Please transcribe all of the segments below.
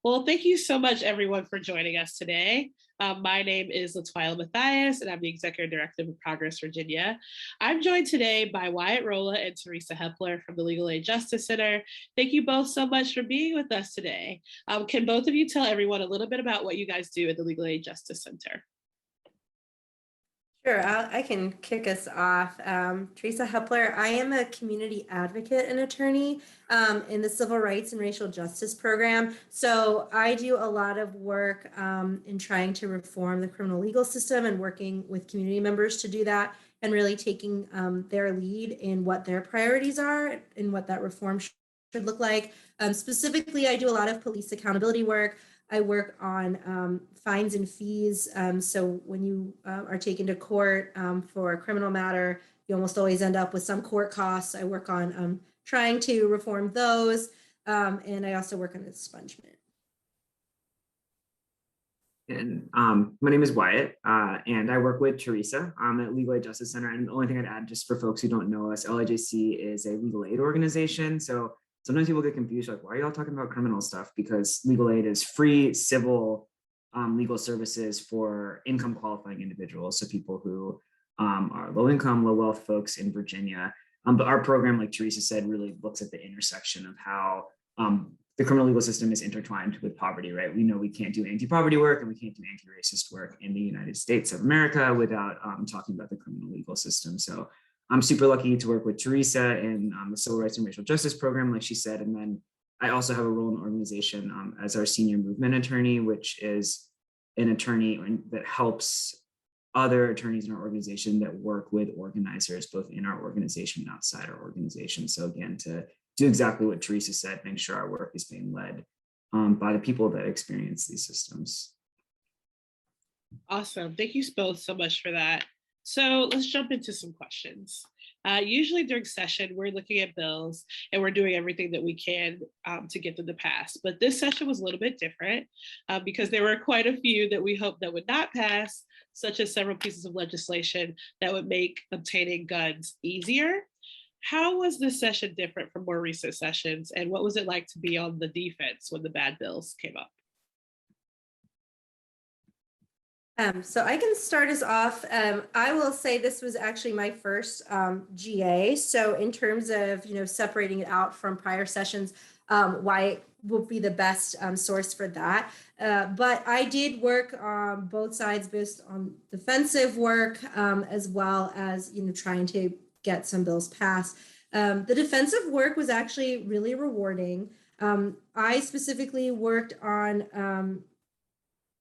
Well, thank you so much, everyone, for joining us today. My name is LaTwyla Mathias, and I'm the Executive Director of Progress Virginia. I'm joined today by Wyatt, Rolla, and Teresa Hepler from the Legal Aid Justice Center. Thank you both so much for being with us today. Can both of you tell everyone a little bit about what you guys do at the Legal Aid Justice Center? Sure, I can kick us off. Teresa Hepler, I am a community advocate and attorney in the Civil Rights and Racial Justice Program. So I do a lot of work in trying to reform the criminal legal system and working with community members to do that and really taking their lead in what their priorities are and what that reform should look like. Specifically, I do a lot of police accountability work. I work on fines and fees. So when you are taken to court for a criminal matter, you almost always end up with some court costs. I work on trying to reform those. And I also work on expungement. And my name is Wyatt, and I work with Teresa at Legal Aid Justice Center. And the only thing I'd add, just for folks who don't know us, LAJC is a legal aid organization. So sometimes people get confused, like, why are y'all talking about criminal stuff? Because legal aid is free civil legal services for income qualifying individuals. So people who are low income, low wealth folks in Virginia. But our program, like Teresa said, really looks at the intersection of how the criminal legal system is intertwined with poverty, right? We know we can't do anti-poverty work and we can't do anti-racist work in the United States of America without talking about the criminal legal system. So I'm super lucky to work with Teresa in the Civil Rights and Racial Justice Program, like she said. And then I also have a role in the organization as our senior movement attorney, which is an attorney that helps other attorneys in our organization that work with organizers, both in our organization and outside our organization. So again, to do exactly what Teresa said, make sure our work is being led by the people that experience these systems. Awesome. Thank you both so much for that. So let's jump into some questions. Usually during session, we're looking at bills and we're doing everything that we can to get them to pass. But this session was a little bit different because there were quite a few that we hoped that would not pass, such as several pieces of legislation that would make obtaining guns easier. How was this session different from more recent sessions? And what was it like to be on the defense when the bad bills came up? So I can start us off. I will say this was actually my first GA. So in terms of, separating it out from prior sessions, Wyatt will be the best source for that. But I did work on both sides, both on defensive work as well as, trying to get some bills passed. The defensive work was actually really rewarding. I specifically worked on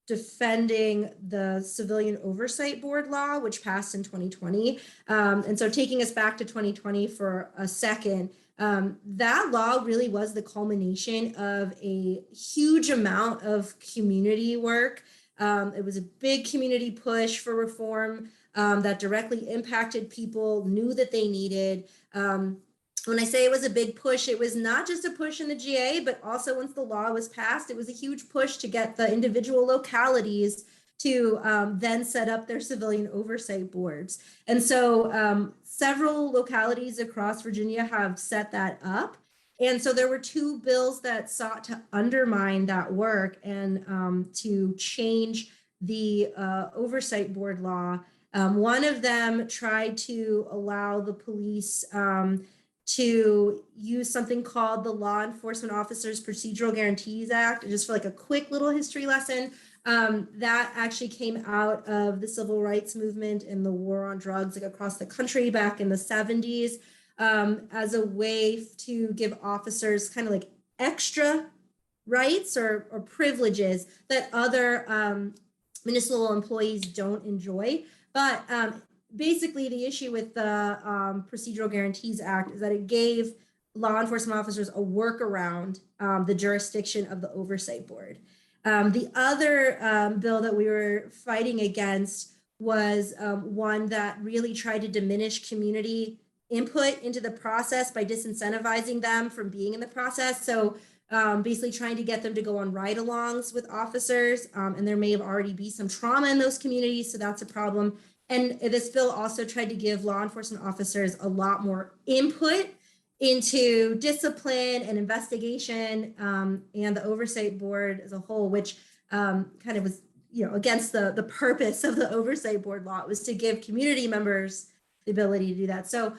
defending the Civilian Oversight Board law, which passed in 2020. And so taking us back to 2020 for a second, that law really was the culmination of a huge amount of community work. It was a big community push for reform that directly impacted people, knew that they needed. When I say it was a big push, it was not just a push in the GA, but also once the law was passed, it was a huge push to get the individual localities to then set up their civilian oversight boards. And so several localities across Virginia have set that up. And so there were two bills that sought to undermine that work and to change the oversight board law. One of them tried to allow the police to use something called the Law Enforcement Officers Procedural Guarantees Act. Just for like a quick little history lesson, that actually came out of the civil rights movement and the war on drugs across the country back in the 70s as a way to give officers kind of like extra rights or privileges that other municipal employees don't enjoy. But basically, the issue with the Procedural Guarantees Act is that it gave law enforcement officers a workaround the jurisdiction of the oversight board. The other bill that we were fighting against was one that really tried to diminish community input into the process by disincentivizing them from being in the process. So basically trying to get them to go on ride-alongs with officers, and there may have already be some trauma in those communities, so that's a problem. And this bill also tried to give law enforcement officers a lot more input into discipline and investigation, and the oversight board as a whole, which kind of was, against the purpose of the oversight board law. It was to give community members the ability to do that. So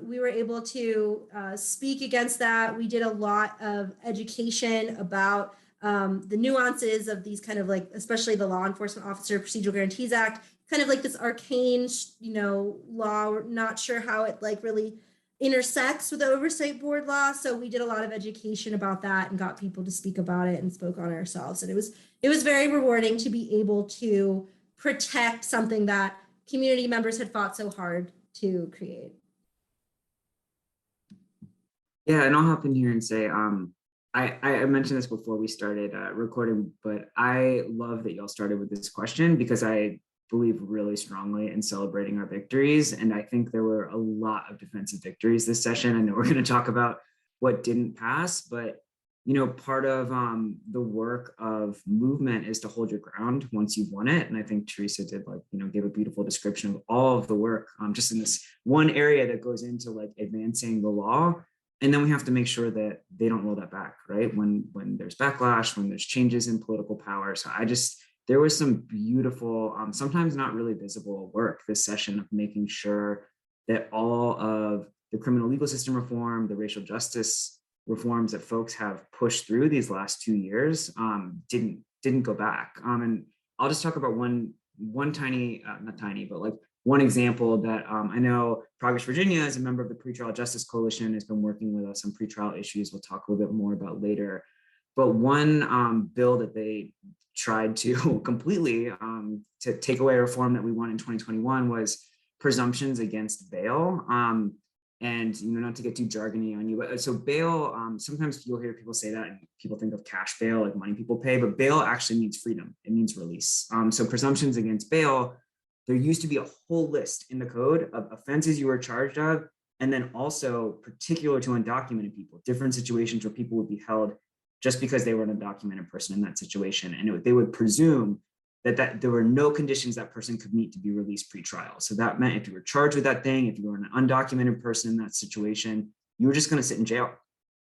we were able to speak against that. We did a lot of education about the nuances of these kind of like, especially the Law Enforcement Officer Procedural Guarantees Act, kind of like this arcane, law. We're not sure how it like really intersects with the oversight board law. So we did a lot of education about that and got people to speak about it and spoke on ourselves. And it was very rewarding to be able to protect something that community members had fought so hard to create. Yeah, and I'll hop in here and say, I mentioned this before we started recording, but I love that y'all started with this question because I believe really strongly in celebrating our victories. And I think there were a lot of defensive victories this session. I know we're going to talk about what didn't pass, but part of the work of movement is to hold your ground once you've won it. And I think Teresa did gave a beautiful description of all of the work just in this one area that goes into like advancing the law. And then we have to make sure that they don't roll that back, right? When there's backlash, when there's changes in political power. So there was some beautiful, sometimes not really visible work this session of making sure that all of the criminal legal system reform, the racial justice reforms that folks have pushed through these last 2 years didn't go back. And I'll just talk about one tiny, not tiny, but like one example that I know Progress Virginia, as a member of the Pretrial Justice Coalition, has been working with us on pretrial issues we'll talk a little bit more about later. But one bill that they tried to completely to take away a reform that we won in 2021 was presumptions against bail. And not to get too jargony on you, but so bail, sometimes you'll hear people say that and people think of cash bail, like money people pay, but bail actually means freedom. It means release. So presumptions against bail, there used to be a whole list in the code of offenses you were charged of, and then also particular to undocumented people, different situations where people would be held just because they were an undocumented person in that situation. And they would presume that there were no conditions that person could meet to be released pre-trial. So that meant if you were charged with that thing, if you were an undocumented person in that situation, you were just going to sit in jail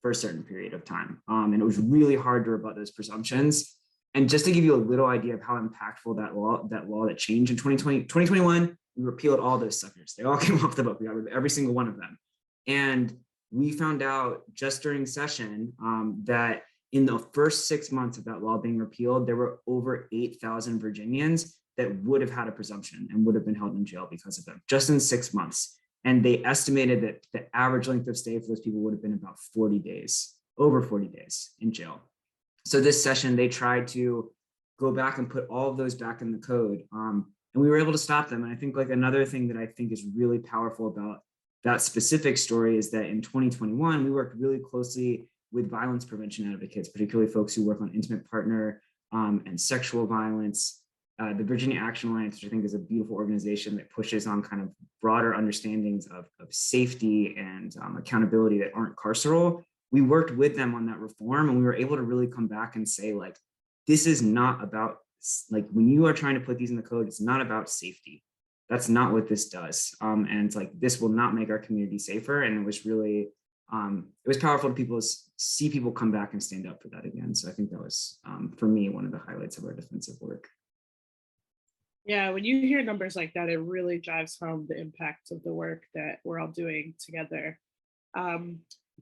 for a certain period of time. And it was really hard to rebut those presumptions. And just to give you a little idea of how impactful that law that changed in 2021, we repealed all those suckers. They all came off the book. We got rid of every single one of them. And we found out just during session that in the first 6 months of that law being repealed, there were over 8,000 Virginians that would have had a presumption and would have been held in jail because of them, just in 6 months. And they estimated that the average length of stay for those people would have been about 40 days, over 40 days in jail. So this session, they tried to go back and put all of those back in the code. And we were able to stop them. And I think like another thing that I think is really powerful about that specific story is that in 2021, we worked really closely with violence prevention advocates, particularly folks who work on intimate partner and sexual violence. The Virginia Action Alliance, which I think is a beautiful organization that pushes on kind of broader understandings of safety and accountability that aren't carceral. We worked with them on that reform, and we were able to really come back and say, like, this is not about, like, when you are trying to put these in the code, it's not about safety. That's not what this does. And it's like, this will not make our community safer. And it was really, it was powerful to see people come back and stand up for that again. So I think that was, for me, one of the highlights of our defensive work. Yeah, when you hear numbers like that, it really drives home the impact of the work that we're all doing together.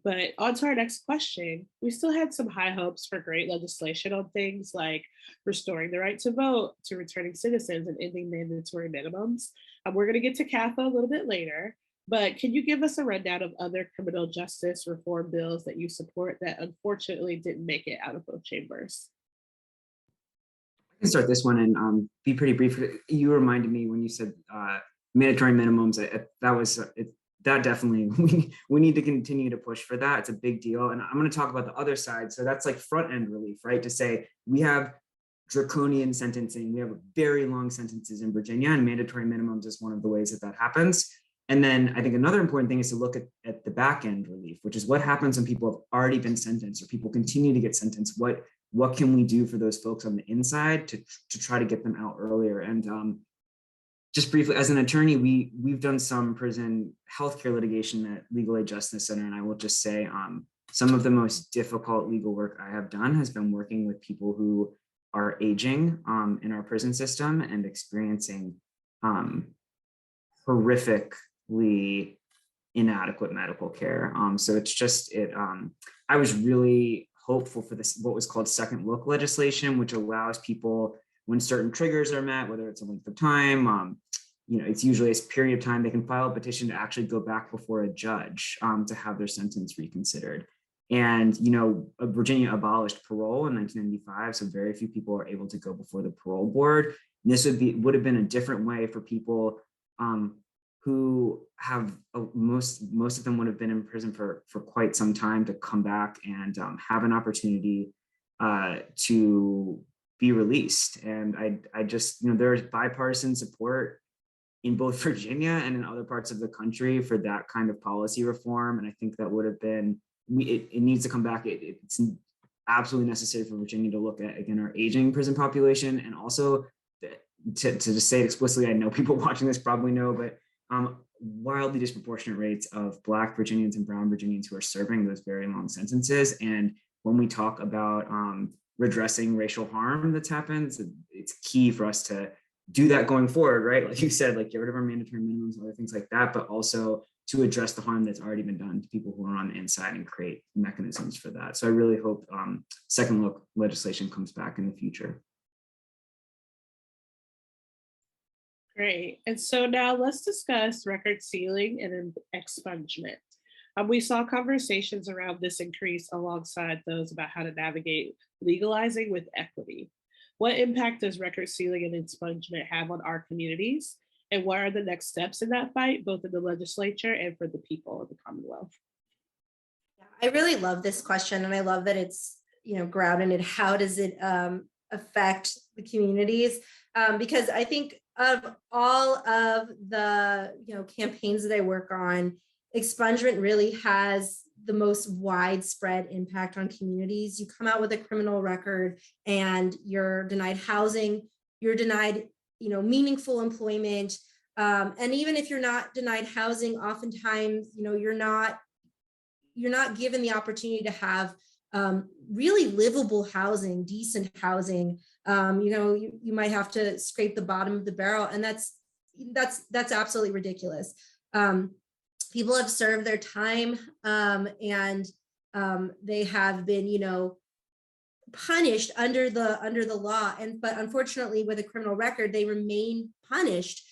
But on to our next question. We still had some high hopes for great legislation on things like restoring the right to vote to returning citizens and ending mandatory minimums. We're going to get to CAFA a little bit later, but can you give us a rundown of other criminal justice reform bills that you support that unfortunately didn't make it out of both chambers? I can start this one and be pretty brief. You reminded me when you said mandatory minimums, that definitely, we need to continue to push for that. It's a big deal. And I'm going to talk about the other side. So that's like front end relief, right? To say we have draconian sentencing, we have very long sentences in Virginia, and mandatory minimums is one of the ways that happens. And then I think another important thing is to look at the back end relief, which is what happens when people have already been sentenced or people continue to get sentenced. What can we do for those folks on the inside to try to get them out earlier? And just briefly, as an attorney, we've done some prison healthcare litigation at Legal Aid Justice Center, and I will just say some of the most difficult legal work I have done has been working with people who are aging in our prison system and experiencing horrifically inadequate medical care. So it's just I was really hopeful for this, what was called second look legislation, which allows people, when certain triggers are met, whether it's a length of time, it's usually a period of time, they can file a petition to actually go back before a judge to have their sentence reconsidered. And, Virginia abolished parole in 1995, so very few people are able to go before the parole board. And this would have been a different way for people who have, most of them would have been in prison for quite some time, to come back and have an opportunity to be released. And I just, there's bipartisan support in both Virginia and in other parts of the country for that kind of policy reform. And I think that would have been, it needs to come back. It's absolutely necessary for Virginia to look at, again, our aging prison population. And also to just say it explicitly, I know people watching this probably know, but wildly disproportionate rates of Black Virginians and Brown Virginians who are serving those very long sentences. And when we talk about redressing racial harm that's happened, it's key for us to do that going forward, right? Like you said, like get rid of our mandatory minimums, other things like that, but also to address the harm that's already been done to people who are on the inside and create mechanisms for that. So I really hope second look legislation comes back in the future. Great. And so now let's discuss record sealing and expungement. We saw conversations around this increase alongside those about how to navigate legalizing with equity. What impact does record sealing and expungement have on our communities? And what are the next steps in that fight, both in the legislature and for the people of the Commonwealth? I really love this question, and I love that it's grounded in how does it affect the communities, because I think of all of the campaigns that I work on, expungement really has the most widespread impact on communities. You come out with a criminal record and you're denied housing, you're denied meaningful employment, and even if you're not denied housing, oftentimes you're not given the opportunity to have really livable housing, decent housing. You might have to scrape the bottom of the barrel, and that's absolutely ridiculous. People have served their time, and they have been punished under the law, but unfortunately with a criminal record they remain punished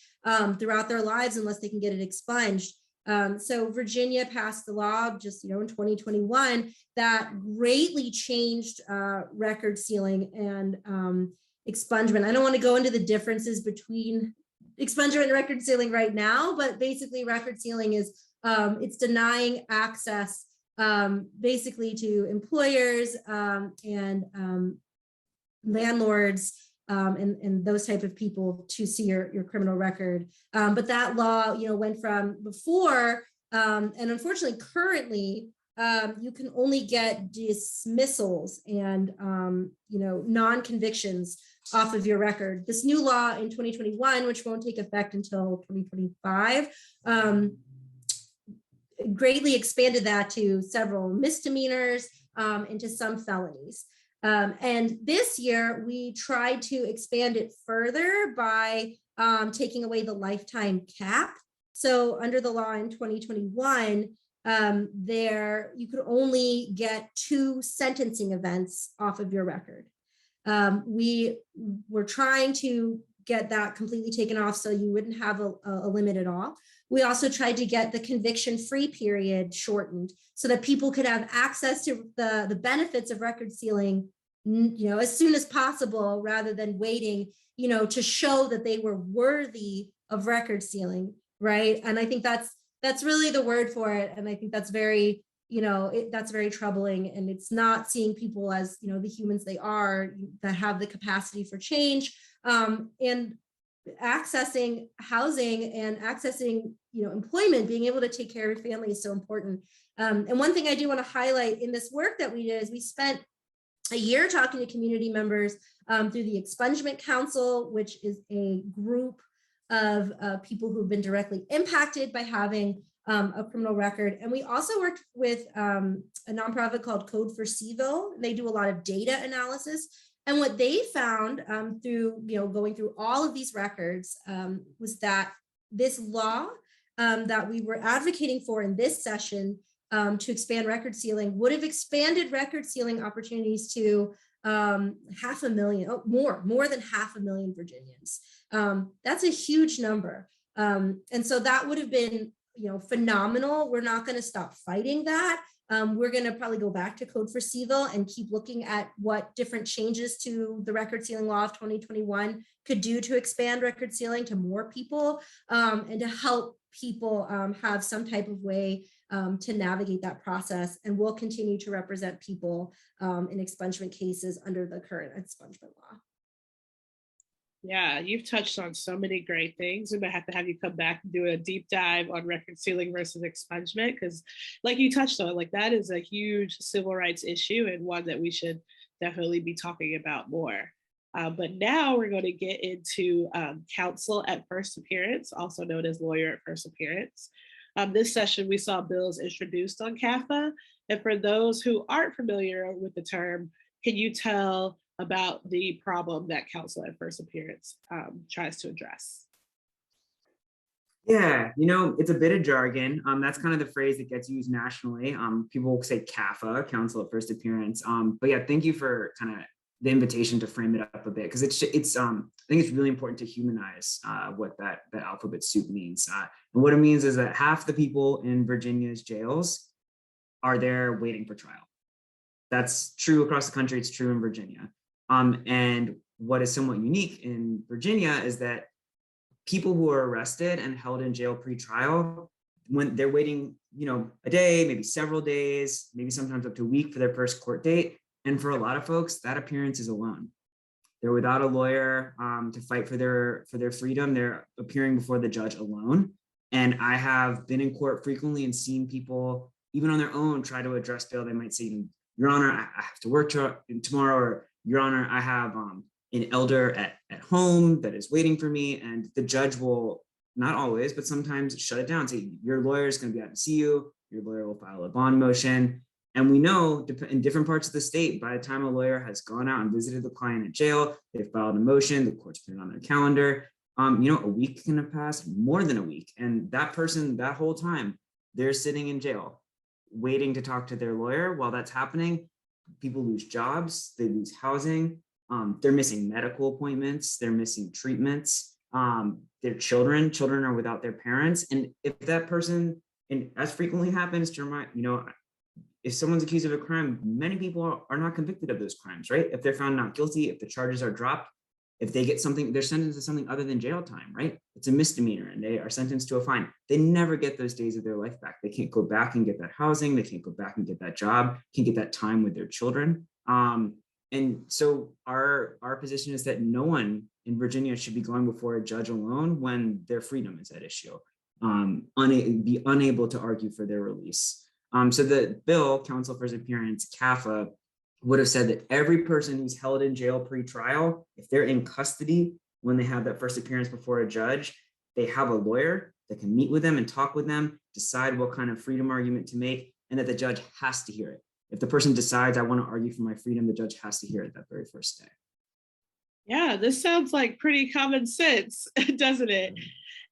throughout their lives unless they can get it expunged. So Virginia passed the law just in 2021 that greatly changed record sealing and expungement. I don't want to go into the differences between expungement and record sealing right now, but basically record sealing is it's denying access basically to employers and landlords and those type of people to see your criminal record. But that law, went from before, and unfortunately currently, you can only get dismissals and non-convictions off of your record. This new law in 2021, which won't take effect until 2025, greatly expanded that to several misdemeanors and to some felonies. And this year we tried to expand it further by taking away the lifetime cap. So under the law in 2021, you could only get 2 sentencing events off of your record. We were trying to get that completely taken off so you wouldn't have a limit at all. We also tried to get the conviction-free period shortened so that people could have access to the benefits of record sealing, as soon as possible, rather than waiting, to show that they were worthy of record sealing, right? And I think that's really the word for it. And I think that's very, that's very troubling. And it's not seeing people as, the humans they are, that have the capacity for change, and accessing housing and accessing, employment, being able to take care of your family is so important. And one thing I do want to highlight in this work that we did is we spent a year talking to community members through the Expungement Council, which is a group of people who've been directly impacted by having a criminal record. And we also worked with a nonprofit called Code for Civil. They do a lot of data analysis. And what they found through going through all of these records was that this law that we were advocating for in this session to expand record sealing would have expanded record sealing opportunities to 500,000, more than 500,000 Virginians. That's a huge number. And so that would have been phenomenal. We're not going to stop fighting that. We're going to probably go back to Code for Civil and keep looking at what different changes to the record sealing law of 2021 could do to expand record sealing to more people and to help people have some type of way to navigate that process. And we'll continue to represent people in expungement cases under the current expungement law. Yeah, you've touched on so many great things. We might have to have you come back and do a deep dive on record sealing versus expungement, because like you touched on, like that is a huge civil rights issue and one that we should definitely be talking about more. But now we're going to get into counsel at first appearance, also known as lawyer at first appearance. This session, we saw bills introduced on CAFA. And for those who aren't familiar with the term, can you tell about the problem that counsel at first appearance tries to address? Yeah, it's a bit of jargon. That's kind of the phrase that gets used nationally. People will say CAFA, counsel at first appearance. But yeah, thank you for kind of the invitation to frame it up a bit, because it's I think it's really important to humanize what that alphabet soup means. And what it means is that half the people in Virginia's jails are there waiting for trial. That's true across the country. It's true in Virginia. And what is somewhat unique in Virginia is that people who are arrested and held in jail pre-trial, when they're waiting, a day, maybe several days, maybe sometimes up to a week for their first court date. And for a lot of folks, that appearance is alone. They're without a lawyer to fight for their freedom. They're appearing before the judge alone. And I have been in court frequently and seen people, even on their own, try to address bail. They might say, Your Honor, I have to work tomorrow, or Your Honor, I have an elder at home that is waiting for me. And the judge will, not always, but sometimes shut it down, say, your lawyer is going to be out to see you. Your lawyer will file a bond motion. And we know in different parts of the state, by the time a lawyer has gone out and visited the client at jail, they've filed a motion, the court's put it on their calendar. A week can have passed, more than a week. And that person, that whole time, they're sitting in jail, waiting to talk to their lawyer. While that's happening, people lose jobs, they lose housing, they're missing medical appointments, they're missing treatments, their children are without their parents. And if that person, and as frequently happens, if someone's accused of a crime, many people are not convicted of those crimes, right? If they're found not guilty, if the charges are dropped, if they get something, they're sentenced to something other than jail time, right? It's a misdemeanor and they are sentenced to a fine. They never get those days of their life back. They can't go back and get that housing. They can't go back and get that job, can't get that time with their children. And so our position is that no one in Virginia should be going before a judge alone when their freedom is at issue, be unable to argue for their release. So the bill, counsel first appearance, CAFA, would have said that every person who's held in jail pre-trial, if they're in custody when they have that first appearance before a judge, they have a lawyer that can meet with them and talk with them, decide what kind of freedom argument to make, and that the judge has to hear it. If the person decides, I want to argue for my freedom, the judge has to hear it that very first day. Yeah, this sounds like pretty common sense, doesn't it?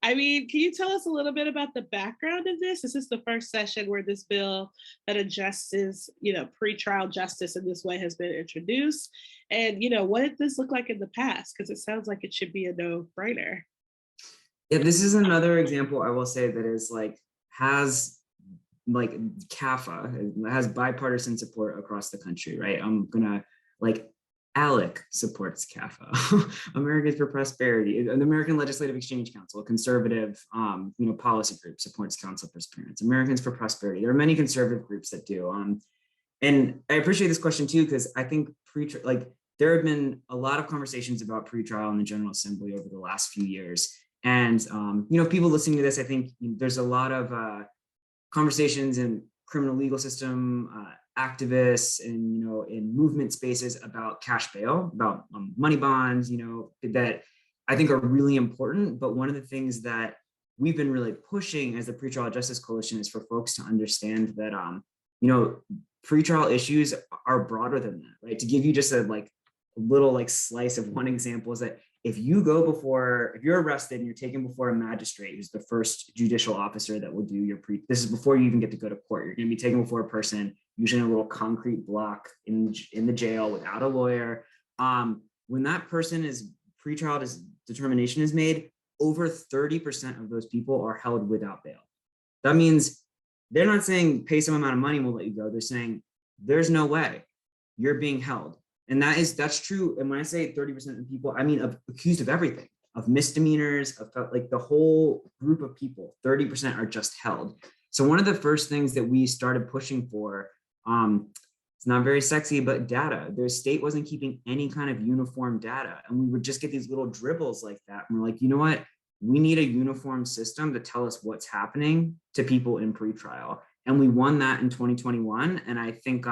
I mean, can you tell us a little bit about the background of this? This is the first session where this bill that addresses, pretrial justice in this way has been introduced. And, what did this look like in the past? Because it sounds like it should be a no-brainer. Yeah, this is another example, I will say, that has CAFA, has bipartisan support across the country, right? I'm gonna ALEC supports CAFA, Americans for Prosperity, the American Legislative Exchange Council, a conservative policy group, supports counsel first appearance. Americans for Prosperity, there are many conservative groups that do. And I appreciate this question too, because I think there have been a lot of conversations about pretrial in the General Assembly over the last few years. And people listening to this, I think there's a lot of conversations in criminal legal system, activists, and in movement spaces about cash bail, about money bonds, that I think are really important. But one of the things that we've been really pushing as the Pretrial Justice Coalition is for folks to understand that, pretrial issues are broader than that, right? To give you just a little slice of one example is that if you're arrested and you're taken before a magistrate, who's the first judicial officer that will do your this is before you even get to go to court. You're going to be taken before a person, usually in a little concrete block in the jail without a lawyer. When that person is pretrial determination is made, over 30% of those people are held without bail. That means they're not saying pay some amount of money and we'll let you go. They're saying there's no way, you're being held. And that's true. And when I say 30% of people, I mean accused of everything, of misdemeanors, of the whole group of people, 30% are just held. So one of the first things that we started pushing for, it's not very sexy, but data. The state wasn't keeping any kind of uniform data. And we would just get these little dribbles like that. And we're like, you know what? We need a uniform system to tell us what's happening to people in pretrial. And we won that in 2021. And I think,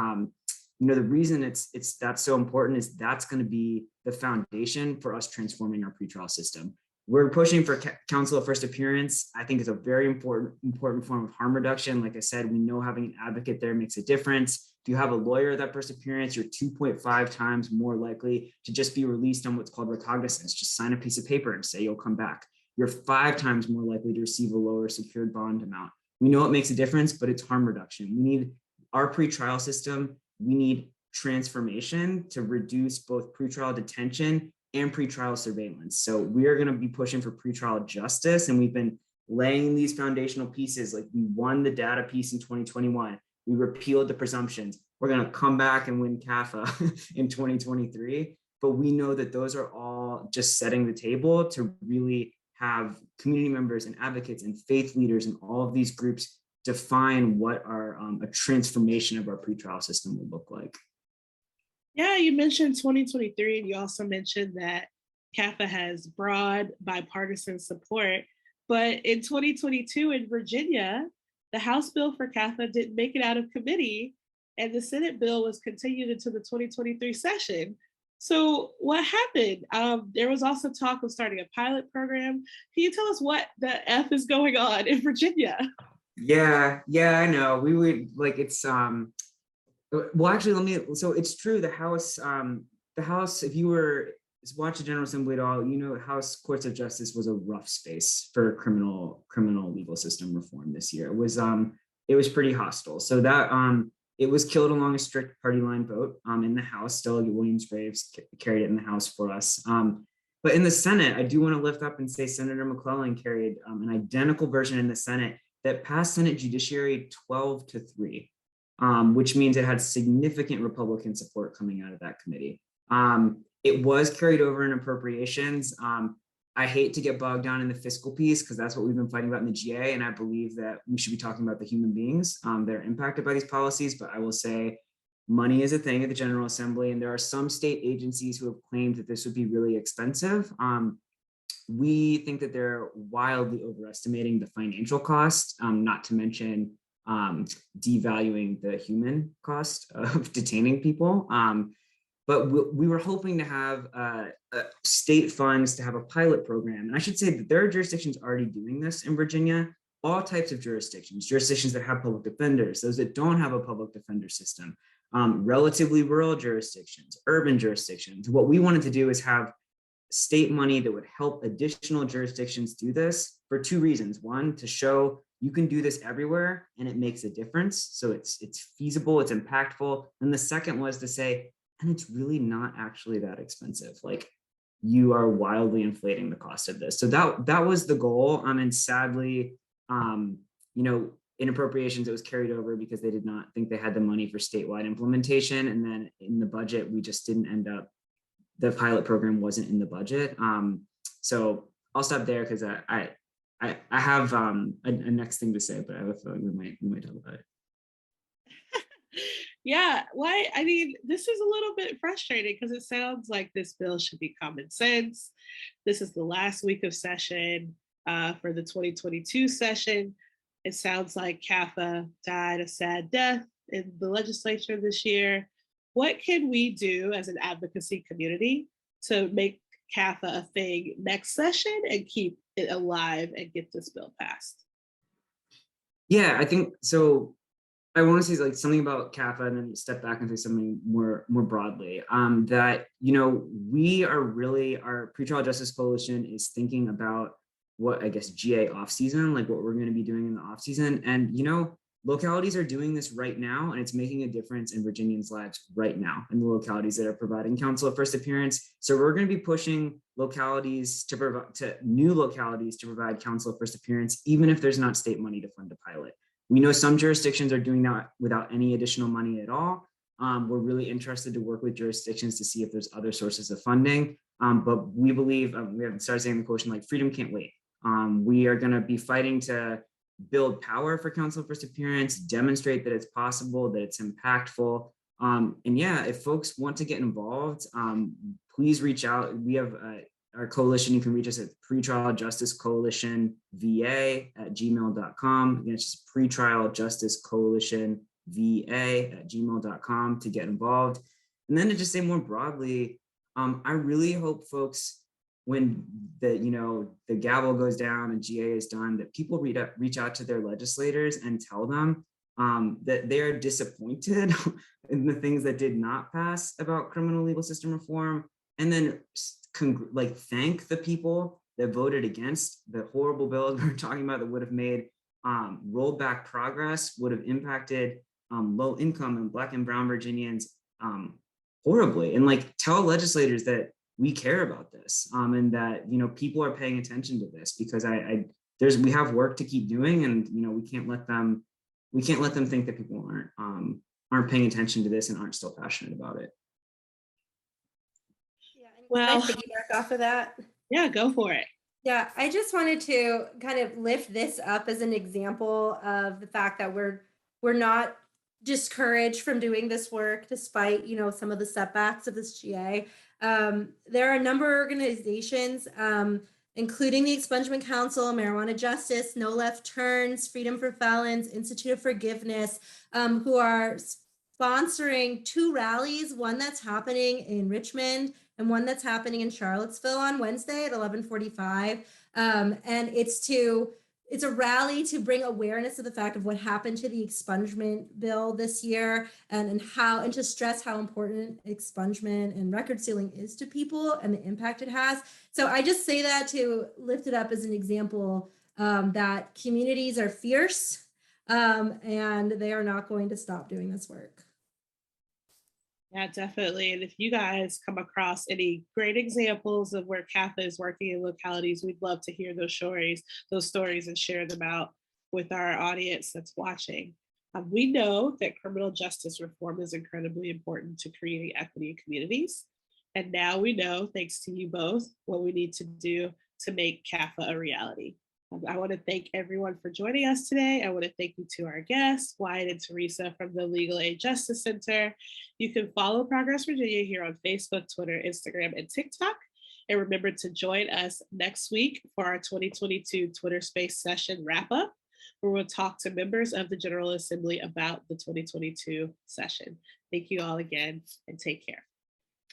the reason that's so important is that's going to be the foundation for us transforming our pretrial system. We're pushing for counsel at first appearance. I think it's a very important form of harm reduction. Like I said, we know having an advocate there makes a difference. If you have a lawyer at that first appearance, you're 2.5 times more likely to just be released on what's called recognizance. Just sign a piece of paper and say you'll come back. You're 5 times more likely to receive a lower secured bond amount. We know it makes a difference, but it's harm reduction. We need our pretrial system. We need transformation to reduce both pretrial detention and pretrial surveillance. So we are going to be pushing for pretrial justice, and we've been laying these foundational pieces. Like, we won the data piece in 2021. We repealed the presumptions. We're going to come back and win CAFA in 2023. But we know that those are all just setting the table to really have community members and advocates and faith leaders and all of these groups define what a transformation of our pretrial system would look like. Yeah, you mentioned 2023, and you also mentioned that CAFA has broad bipartisan support. But in 2022 in Virginia, the House bill for CAFA didn't make it out of committee, and the Senate bill was continued into the 2023 session. So what happened? There was also talk of starting a pilot program. Can you tell us what the F is going on in Virginia? Yeah, I know. We would well, actually, so it's true. The House, if you were watch the General Assembly at all, House Courts of Justice was a rough space for criminal legal system reform this year. It was pretty hostile. So that, it was killed along a strict party line vote in the House. Delegate Williams-Graves carried it in the House for us. But in the Senate, I do want to lift up and say Senator McClellan carried an identical version in the Senate that passed Senate Judiciary 12-3, which means it had significant Republican support coming out of that committee. It was carried over in appropriations. I hate to get bogged down in the fiscal piece because that's what we've been fighting about in the GA, and I believe that we should be talking about the human beings that are impacted by these policies. But I will say money is a thing at the General Assembly, and there are some state agencies who have claimed that this would be really expensive. We think that they're wildly overestimating the financial cost, not to mention devaluing the human cost of detaining people. But we were hoping to have state funds to have a pilot program. And I should say that there are jurisdictions already doing this in Virginia, all types of jurisdictions that have public defenders, those that don't have a public defender system, relatively rural jurisdictions, urban jurisdictions. What we wanted to do is have state money that would help additional jurisdictions do this for 2 reasons. One, to show you can do this everywhere and it makes a difference. So it's feasible, it's impactful. And the second was to say, and it's really not actually that expensive. Like, you are wildly inflating the cost of this. So that was the goal. And sadly, in appropriations, it was carried over because they did not think they had the money for statewide implementation. And then in the budget, we just didn't end up, the pilot program wasn't in the budget. So I'll stop there because I have a next thing to say, but I have a feeling we might talk about it. Yeah, I mean, this is a little bit frustrating because it sounds like this bill should be common sense. This is the last week of session for the 2022 session. It sounds like CAFA died a sad death in the legislature this year. What can we do as an advocacy community to make CAFA a thing next session and keep it alive and get this bill passed? Yeah, I think so. I want to say like something about CAFA and then step back and say something more broadly. That, you know, we are really, our pretrial justice coalition is thinking about what I guess GA off season, like what we're going to be doing in the off season. And, you know, localities are doing this right now, and it's making a difference in Virginians' lives right now in the localities that are providing counsel of first appearance. So we're going to be pushing localities to provide to new localities to provide counsel of first appearance, even if there's not state money to fund a pilot. We know some jurisdictions are doing that without any additional money at all. We're really interested to work with jurisdictions to see if there's other sources of funding. But we believe, we have started saying in the coalition, like freedom can't wait. We are going to be fighting to build power for counsel of first appearance, demonstrate that it's possible, that it's impactful. And yeah, if folks want to get involved, please reach out. We have our coalition, you can reach us at pretrial justice coalition va@gmail.com. Again, it's just pretrial justice coalition va@gmail.com to get involved. And then to just say more broadly, I really hope folks, when the gavel goes down and GA is done, that people reach out to their legislators and tell them that they are disappointed in the things that did not pass about criminal legal system reform, and then thank the people that voted against the horrible bills we're talking about that would have made rolled back progress, would have impacted low income and Black and Brown Virginians horribly, and like tell legislators that we care about this, and that, you know, people are paying attention to this, because we have work to keep doing, and, you know, we can't let them think that people aren't paying attention to this and aren't still passionate about it. Yeah, and Well, can I piggyback off of that? Yeah, go for it. Yeah, I just wanted to kind of lift this up as an example of the fact that we're not discouraged from doing this work despite, you know, some of the setbacks of this GA. There are a number of organizations, including the Expungement Council, Marijuana Justice, No Left Turns, Freedom for Felons, Institute of Forgiveness, who are sponsoring 2 rallies, one that's happening in Richmond and one that's happening in Charlottesville on Wednesday at 11:45. And it's a rally to bring awareness of the fact of what happened to the expungement bill this year, and to stress how important expungement and record sealing is to people and the impact it has. So I just say that to lift it up as an example, that communities are fierce, and they are not going to stop doing this work. Yeah, definitely. And if you guys come across any great examples of where CAFA is working in localities, we'd love to hear those stories and share them out with our audience that's watching. We know that criminal justice reform is incredibly important to creating equity in communities. And now we know, thanks to you both, what we need to do to make CAFA a reality. I want to thank everyone for joining us today. I want to thank you to our guests, Wyatt and Teresa from the Legal Aid Justice Center. You can follow Progress Virginia here on Facebook, Twitter, Instagram, and TikTok. And remember to join us next week for our 2022 Twitter Space session wrap up, where we'll talk to members of the General Assembly about the 2022 session. Thank you all again, and take care.